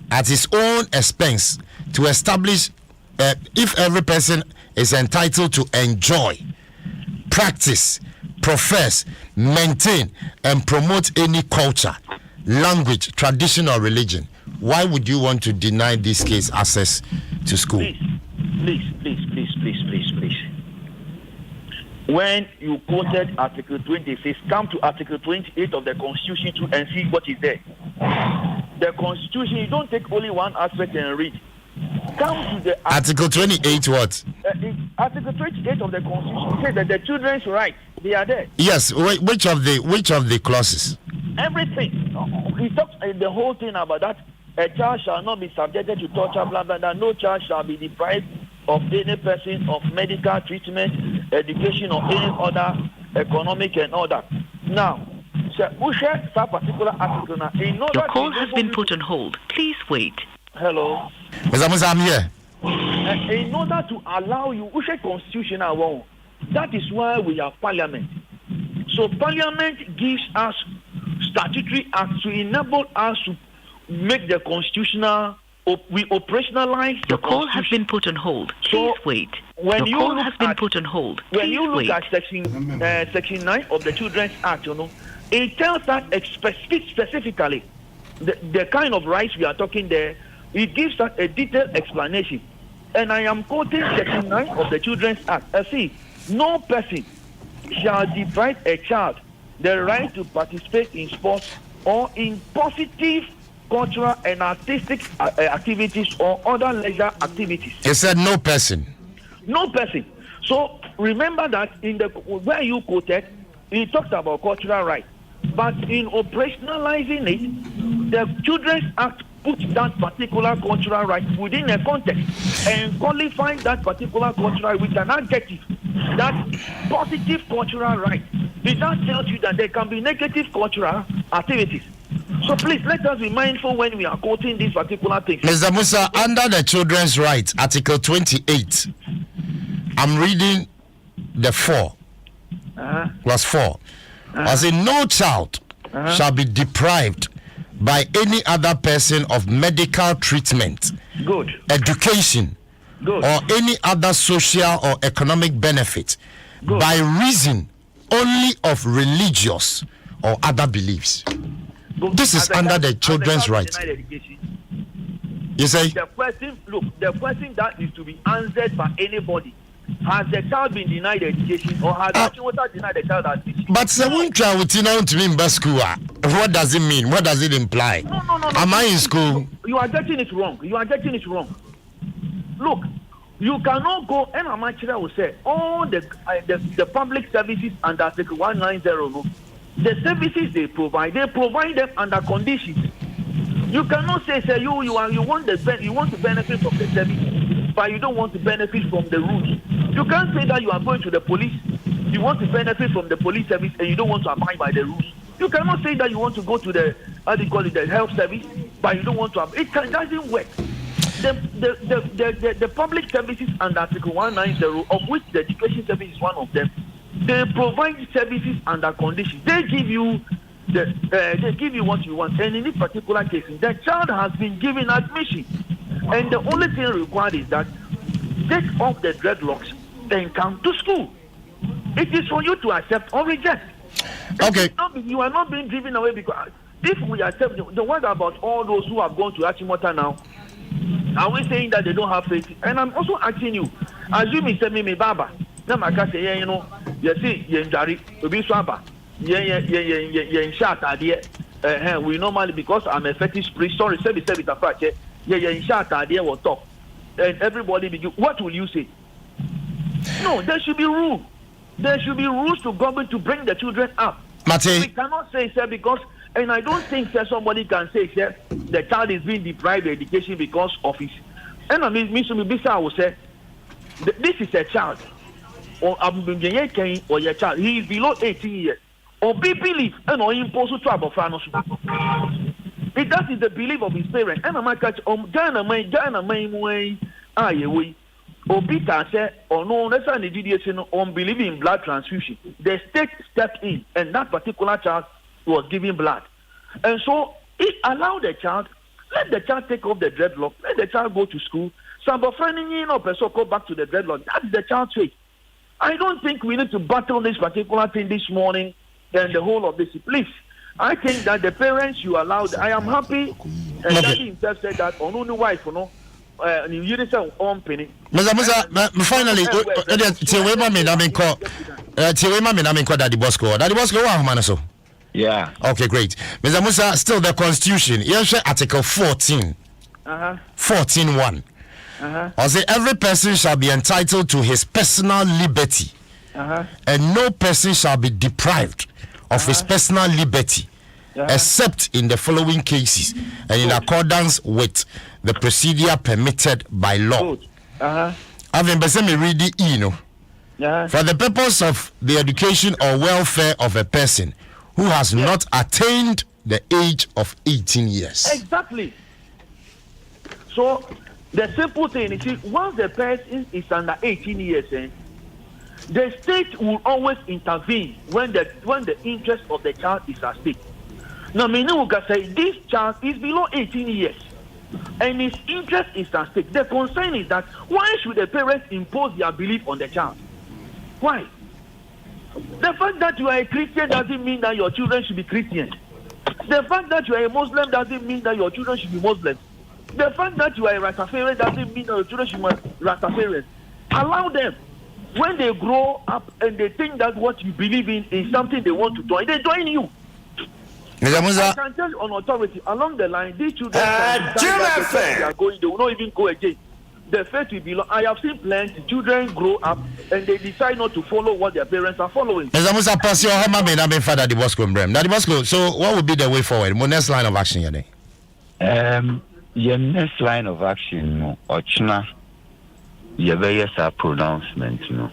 at his own expense to establish, if every person is entitled to enjoy, practice, profess, maintain, and promote any culture, language, tradition, or religion, why would you want to deny this case access to school? Please. When you quoted Article 26, come to Article 28 of the Constitution too and see what is there. The Constitution, you don't take only one aspect and read. Come to the Article 28 what? Article 28 of the Constitution says that the children's rights, they are there. Yes, which of the clauses? Everything. He talks the whole thing about that. A child shall not be subjected to torture, blah, blah, blah. No child shall be deprived of any person of medical treatment, education, or any other economic and all that. Now, that particular article now. Your call has been put on hold. Please wait. Hello. Mr. Musa, I'm here. In order to allow you, constitutional, that is why we have parliament. So parliament gives us statutory acts to enable us to make the constitutional we operationalize Your call has been put on hold. Please wait. When Your you call look has been at- put on hold. When Please you look wait. at section 9 of the Children's Act, it tells us specifically the kind of rights we are talking there. It gives us a detailed explanation. And I am quoting section 9 of the Children's Act. See, no person shall deprive a child the right to participate in sports or in positive cultural and artistic activities or other leisure activities. He said no person. No person. So remember that in the where you quoted, he talked about cultural rights. But in operationalizing it, the Children's Act puts that particular cultural right within a context and qualifying that particular cultural right with an adjective. That positive cultural right. It does tell you that there can be negative cultural activities. So please let us be mindful when we are quoting these particular things. Mr. Musa, under the Children's Rights, Article 28, I'm reading the 4, clause 4. I say no child shall be deprived by any other person of medical treatment, education, or any other social or economic benefit by reason only of religious or other beliefs. This is under the Children's Rights. You say? The question that is to be answered by anybody: has the child been denied education, or has the child denied the child education? But someone to me in school. What does it mean? What does it imply? No. Am I in school? You are getting it wrong. Look, you cannot go, and I'm actually will say all the public services under Article 190. The services they provide them under conditions. You cannot say you want to benefit from the service, but you don't want to benefit from the rules. You can't say that you are going to the police, you want to benefit from the police service, and you don't want to abide by the rules. You cannot say that you want to go to the health service, but you don't want to. It doesn't work. The public services under Article 190, of which the education service is one of them, they provide services under conditions. They give you what you want. And in this particular case, the child has been given admission, and the only thing required is that take off the dreadlocks and come to school. It is for you to accept or reject. Okay. You are not being driven away, because if we accept the word about all those who have gone to Achimota now, are we saying that they don't have faith? And I'm also asking you, assume you say me baba, na maka say you see yenjari obi swaba yen shat adie we normally, because I'm a fetish priest, sorry say it afache yen shat adie will talk, and everybody begin, what will you say? No, there should be rules. There should be rules to government to bring the children up. Mate. We cannot say, sir, because, and I don't think, sir, somebody can say, sir, the child is being deprived of education because of his. And I mean, I will say, this is a child, or your child. He is below 18 years. Or be believe, and or impose to trouble for it. That is the belief of his parents. And I might catch Ghana, way, Obi can say, or no, that's an education on believing in blood transfusion. The state stepped in, and that particular child was giving blood. And so it allowed the child, let the child take off the dreadlock, let the child go to school. Some of person go back to the dreadlock. That's the child's faith. I don't think we need to battle this particular thing this morning and the whole of this. Please, I think that the parents you allowed, I am happy, and Daddy himself said that on only wife, Mr. Musa, finally, Daddy Bosco. Daddy Bosco, yeah. Okay, great. Mr. Musa, still the Constitution. Here's Article 14. 14.1. I say every person shall be entitled to his personal liberty, and no person shall be deprived of his personal liberty, except in the following cases and in accordance with the procedure permitted by law. Having been read the for the purpose of the education or welfare of a person who has not attained the age of 18 years. Exactly. So the simple thing is, once the person is under 18 years, the state will always intervene when the interest of the child is at stake. Now, we can say this child is below 18 years. and his interest is at stake. The concern is that why should the parents impose their belief on the child? Why? The fact that you are a Christian doesn't mean that your children should be Christians. The fact that you are a Muslim doesn't mean that your children should be Muslims. The fact that you are a Rastafarian doesn't mean that your children should be Rastafarians. Allow them. When they grow up and they think that what you believe in is something they want to join, they join you. I can tell you on authority, along the line, these children they are going, they will not even go again. The faith will belong. I have seen plenty children grow up and they decide not to follow what their parents are following. Daddy Bosco, so what would be the way forward? My next line of action, your next line of action, no, Ochna, your various pronouncement, no.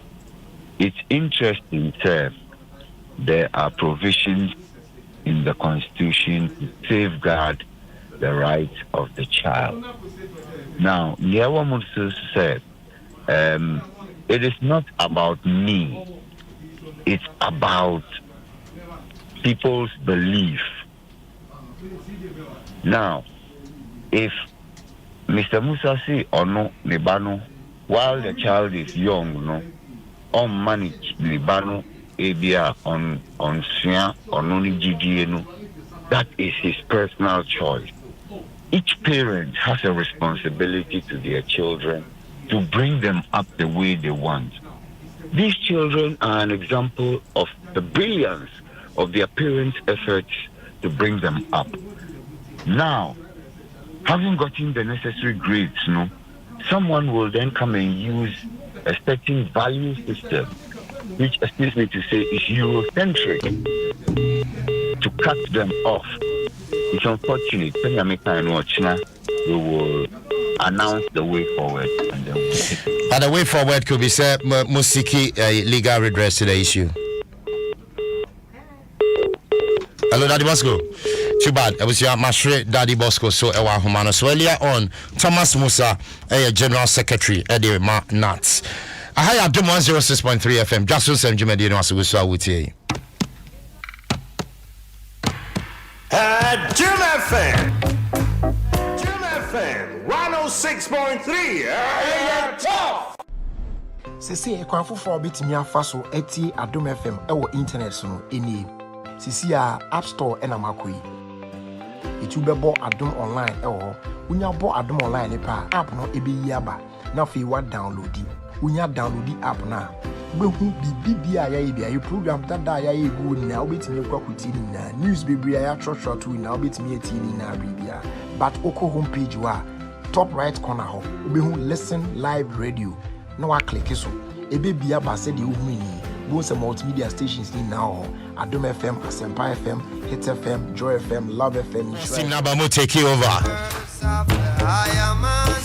It's interesting, sir. There are provisions in the Constitution to safeguard the rights of the child. Now, Nyewa said, it is not about me. It's about people's belief. Now, if Mr. Musa say or no, Nebano, while the child is young, no, on manage Nebano, ABR on Sia or Noni GDN, that is his personal choice. Each parent has a responsibility to their children to bring them up the way they want. These children are an example of the brilliance of their parents' efforts to bring them up. Now, having gotten the necessary grades, no, someone will then come and use a certain value system, which, excuse me to say, is Eurocentric, to cut them off. It's unfortunate. We will announce the way forward. And then but the way forward could be said, Musiki legal redress to the issue. Hello, Daddy Bosco. Too bad. It was your Mashre Daddy Bosco. So, Ewa Humano. So, earlier on, Thomas Musa, General Secretary, Eddie Nats. I have done 106.3 FM. Just so same Jimmy Dino Asugusa with you. Jim FM 106.3 top. Sisi ekwanfo for betimi afa so eti Adom FM ewo internet so no eni. Sisi a App Store ena makoyi. Etu bebo Adom online ewo. Unya bo Adom online ne pa app no ebe yi aba. Na fe wa download. Unya download app na. Behu bibi a yayi bia program dada yayi gu na obetimi kwa kuti ni na news bibria ya short we na obetimi eti ni na bibia but oko homepage wa top right corner ho obehu listen live radio na wa click so ebe bia ba se de ohunu ni bo se multimedia stations ni na ho Adom FM, Asempa FM, Hit FM, Joy FM, Love FM. Sinaba mo take you over. I am a